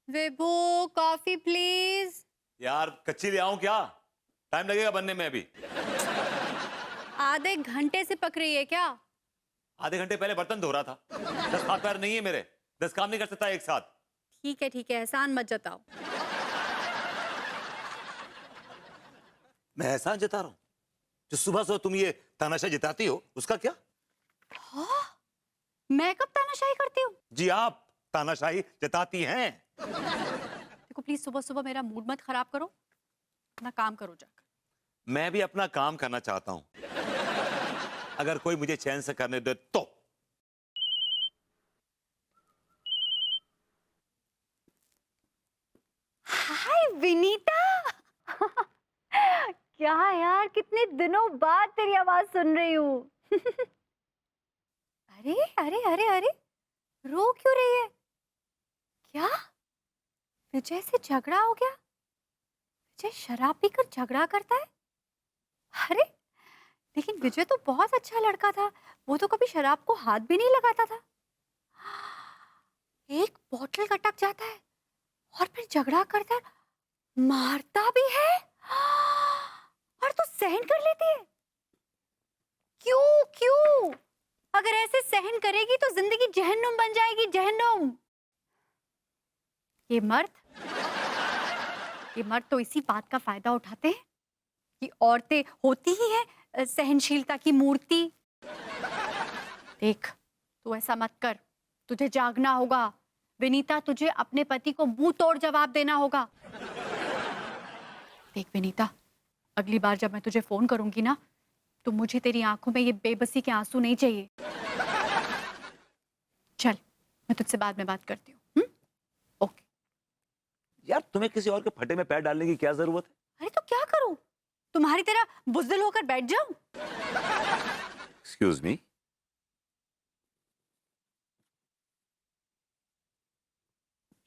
Vibhu coffee please. यार कच्ची ले आऊं क्या? टाइम लगेगा बनने में अभी। आधे घंटे से पक रही है क्या? आधे घंटे पहले बर्तन धो रहा था। 10 हाथ पैर नहीं है मेरे, 10 काम नहीं कर सकता एक साथ। ठीक है एहसान मत जताओ। मैं एहसान जता रहा हूं? जो सुबह सुबह तुम ये तानाशाही जताती हो उसका क्या? हाँ? मैं कब तानाशाही करती हूँ? जी आप तानाशाही जताती हैं। देखो प्लीज सुबह सुबह मेरा मूड मत खराब करो, अपना काम करो जाकर। मैं भी अपना काम करना चाहता हूं, अगर कोई मुझे चैन से करने दे तो। हाय विनीता। क्या यार, कितने दिनों बाद तेरी आवाज सुन रही हूँ। अरे अरे अरे अरे, रो क्यों रही है? क्या विजय से झगड़ा हो गया? विजय शराब पीकर झगड़ा करता है? अरे लेकिन विजय तो बहुत अच्छा लड़का था, वो तो कभी शराब को हाथ भी नहीं लगाता था। एक बोतल कटक जाता है और फिर झगड़ा करता है, मारता भी है और तो सहन कर लेती है। क्यों क्यों? अगर ऐसे सहन करेगी तो जिंदगी जहन्नुम बन जाएगी, जहन्नुम। ये मर्द तो इसी बात का फायदा उठाते हैं कि औरतें होती ही है सहनशीलता की मूर्ति। देख तू ऐसा मत कर, तुझे जागना होगा। विनीता, तुझे अपने पति को मुंह तोड़ जवाब देना होगा। देख विनीता, अगली बार जब मैं तुझे फोन करूंगी ना, तो मुझे तेरी आंखों में ये बेबसी के आंसू नहीं चाहिए। चल मैं तुझसे बाद में बात करती हूँ। ओके। यार तुम्हें किसी और के फटे में पैर डालने की क्या जरूरत है? अरे तो क्या करूं, तुम्हारी तरह बुज़दिल होकर बैठ जाऊं? Excuse me,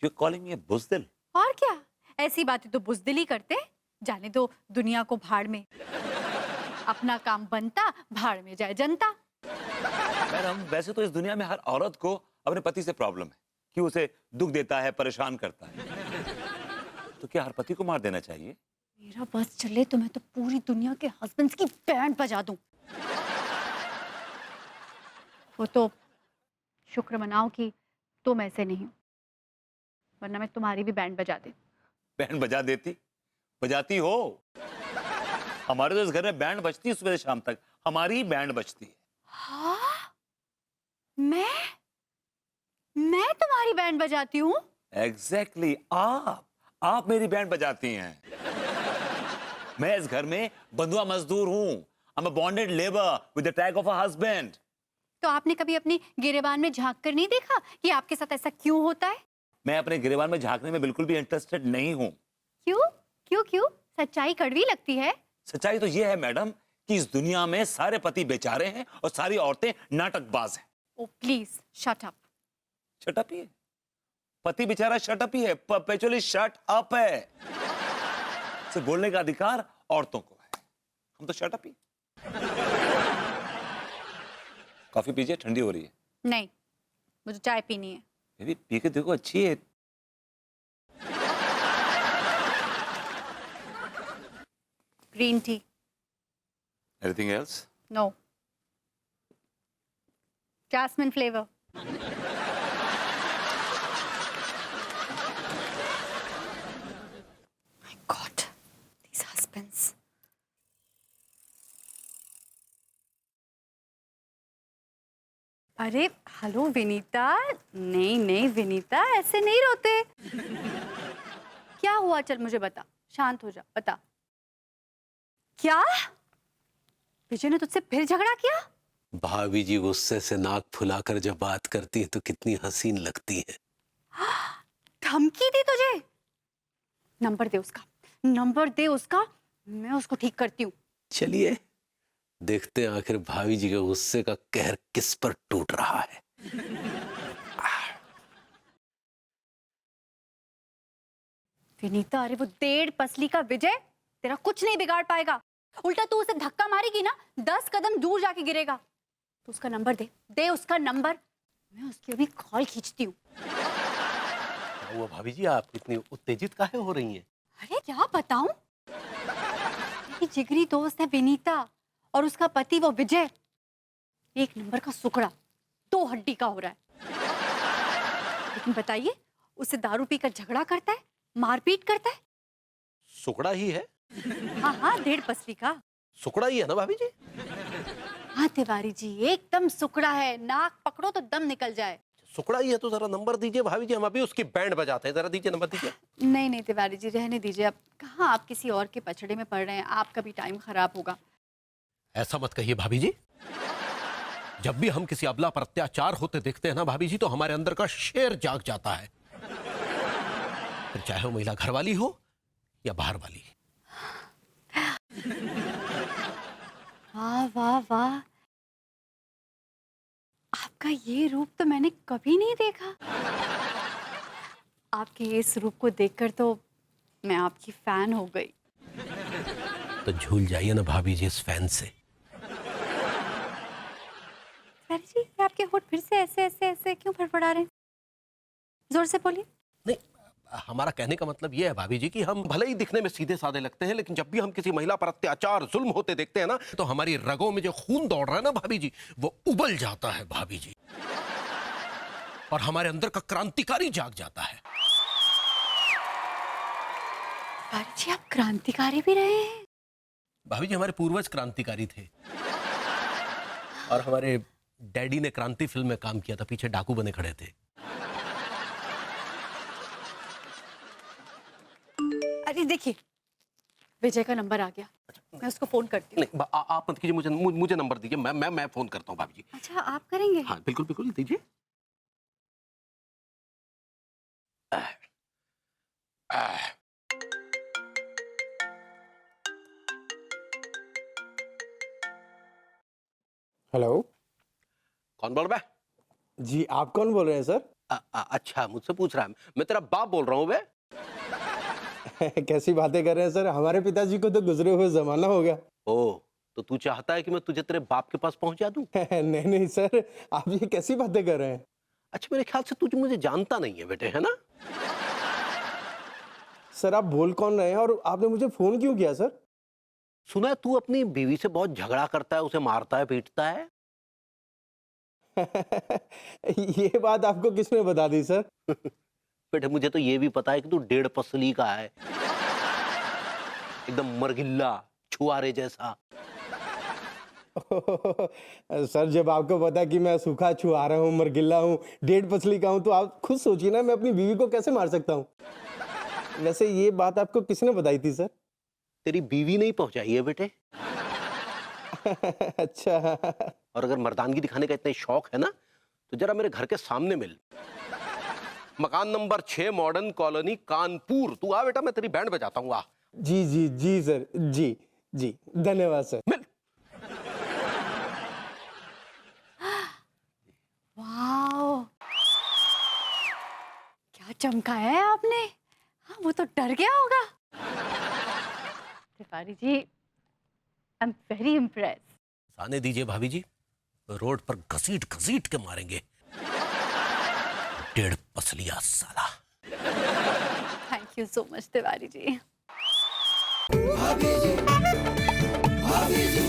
you calling me बुज़दिल? और क्या, ऐसी बातें तो बुज़दिल ही करते। जाने दो दुनिया को भाड़ में, अपना काम बनता, भाड़ में जाए जनता। मैडम वैसे तो इस दुनिया में हर औरत को अपने पति से प्रॉब्लम है कि उसे दुख देता है, परेशान करता है। तो क्या हर पति को मार देना चाहिए? मेरा बस चले तो मैं तो पूरी दुनिया के हस्बैंड्स की बैंड बजा दूं। वो तो शुक्र मनाओ कि तुम ऐसे नहीं हो, वरना मैं तुम्हारी भी बैंड बजा देती। बैंड बजा देती? बजाती हो? हमारे तो इस घर में बैंड बजती है सुबह से शाम तक, हमारी ही बैंड बजती है। हाँ? मैं तुम्हारी बैंड बजाती हूँ? एग्जैक्टली आप मेरी बैंड बजाती हैं। मैं इस घर में बंधुआ मजदूर हूँ। I'm a bonded labor with the tag of a husband. तो आपने कभी अपनी गिरेबान में झांक कर नहीं देखा कि आपके साथ ऐसा क्यों होता है? मैं अपने गिरेबान में झांकने में बिल्कुल भी इंटरेस्टेड नहीं हूँ। क्यों क्यों क्यों? सच्चाई कड़वी लगती है। सच्चाई तो ये है मैडम कि इस दुनिया में सारे पति बेचारे हैं और सारी औरतें नाटकबाज हैं। Oh please shut up. Shut up ही है, पति बेचारा शट अप ही है, परपेचुअली शट अप है। सिर्फ बोलने का अधिकार औरतों को है, हम तो शट अप ही। कॉफी पीजिए, ठंडी हो रही है। नहीं, मुझे चाय पीनी है। बेबी पी के देखो, अच्छी है। Green tea. Anything else? No, jasmine flavour. My god, these husbands. अरे हेलो विनीता। नहीं विनीता, ऐसे नहीं रोते। क्या हुआ, चल मुझे बता, शांत हो जा, बता। क्या विजय ने तुझसे फिर झगड़ा किया? भाभी जी गुस्से से नाक फुलाकर जब बात करती है तो कितनी हसीन लगती है। धमकी दी तुझे? नंबर दे उसका, नंबर दे उसका, मैं उसको ठीक करती हूँ। चलिए देखते हैं आखिर भाभी जी के गुस्से का कहर किस पर टूट रहा है। विनीता, अरे वो 1.5 पसली का विजय तेरा कुछ नहीं बिगाड़ पाएगा। उल्टा तू उसे धक्का मारेगी ना, 10 कदम दूर जाके गिरेगा। तो उसका नंबर दे, दे उसका नंबर, मैं उसकी अभी कॉल खींचती हूँ। हुआ भाभी जी, आप इतनी उत्तेजित काहे हो रही हैं? अरे क्या बताऊं, मेरी जिगरी दोस्त है विनीता और उसका पति वो विजय, एक नंबर का सुकड़ा, 2 हड्डी का हो रहा है। लेकिन बताइए, उससे दारू पीकर झगड़ा करता है, मारपीट करता है। सुकड़ा ही है? हाँ हाँ, 1.5 पसली का। सुकड़ा ही है ना भाभी जी? हाँ तिवारी जी, एकदम सुकड़ा है, नाक पकड़ो तो दम निकल जाए। सुकड़ा ही है तो जरा नंबर दीजिए भाभी जी, हम अभी उसकी बैंड बजाते हैं। जरा दीजिए, नंबर दीजिए। नहीं नहीं तिवारी जी, रहने दीजिए। अब कहाँ आप किसी और के पछड़े में पड़ रहे हैं, आपका भी टाइम खराब होगा। ऐसा मत कहिए भाभी जी। जब भी हम किसी अबला पर अत्याचार होते देखते हैं ना भाभी जी, तो हमारे अंदर का शेर जाग जाता है, फिर चाहे वो महिला घर वाली हो या बाहर वाली। वाह वाह वाह, आपका ये रूप तो मैंने कभी नहीं देखा। आपके इस रूप को देखकर तो मैं आपकी फैन हो गई। तो झूल जाइए ना भाभी जी इस फैन से। तिवारी जी, ये आपके होठ फिर से ऐसे ऐसे ऐसे क्यों फड़फड़ा रहे हैं? जोर से बोलिए। नहीं, हमारा कहने का मतलब यह है भाभी जी कि हम भले ही दिखने में सीधे साधे लगते हैं, लेकिन जब भी हम किसी महिला पर अत्याचार जुल्म होते देखते हैं ना, तो हमारी रगों में जो खून दौड़ रहा है ना भाभी जी, वो उबल जाता है भाभी जी, और हमारे अंदर का क्रांतिकारी जाग जाता है। तिवारी जी, आप क्रांतिकारी भी रहे हैं? भाभी जी, हमारे पूर्वज क्रांतिकारी थे, और हमारे डैडी ने क्रांति फिल्म में काम किया था, पीछे डाकू बने खड़े थे। अरे देखिए, विजय का नंबर आ गया, मैं उसको फोन करती हूँ। नहीं, आप मत कीजिए, मुझे नंबर दीजिए, मैं फोन करता हूँ भाभी जी। अच्छा, आप करेंगे? हाँ बिल्कुल बिल्कुल, दीजिए। हेलो। कौन बोल रहा है? जी, आप कौन बोल रहे हैं सर? अच्छा, मुझसे पूछ रहा है। मैं तेरा बाप बोल रहा हूँ बे। कैसी बातें कर रहे हैं सर, हमारे पिताजी को तो गुजरे हुए जमाना हो गया। ओ, तो तू चाहता है कि मैं तुझे तेरे बाप के पास पहुंचा दूं? नहीं नहीं सर, आप ये कैसी बातें कर रहे हैं? अच्छा, मेरे ख्याल से तुझे मुझे जानता नहीं है बेटे, है ना? सर आप बोल कौन रहे हैं और आपने मुझे फोन क्यों किया सर? सुना है तू अपनी बीवी से बहुत झगड़ा करता है, उसे मारता है, पीटता है। ये बात आपको किसने बता दी सर? बेटे, मुझे तो ये भी पता है कि तू 1.5 पसली का है, एकदम मरगिल्ला, छुआरे जैसा। सर जब आपको पता है कि मैं सूखा छुआरा हूँ, मरगिल्ला हूँ, 1.5 पसली का हूँ, तो आप खुद सोचिए ना, मैं अपनी बीवी को कैसे मार सकता हूँ? वैसे ये बात आपको किसने बताई थी सर? तेरी बीवी नहीं पहुंचाई है बेटे। अच्छा। और अगर मर्दानगी दिखाने का इतना शौक है ना, तो जरा मेरे घर के सामने मिल, मकान नंबर 6, मॉडर्न कॉलोनी, कानपुर। तू आ बेटा, मैं तेरी बैंड बजाता हूँ, आ। जी जी जी सर, जी जी, धन्यवाद सर। मिल। वाओ, क्या चमकाया है आपने। हाँ, वो तो डर गया होगा। Tiwari ji, I am very impress. आने दीजिए भाभी जी, रोड पर घसीट घसीट के मारेंगे। 1.5 पसलिया साला। Thank you so much Tiwari ji. भाभी जी, भाभी जी।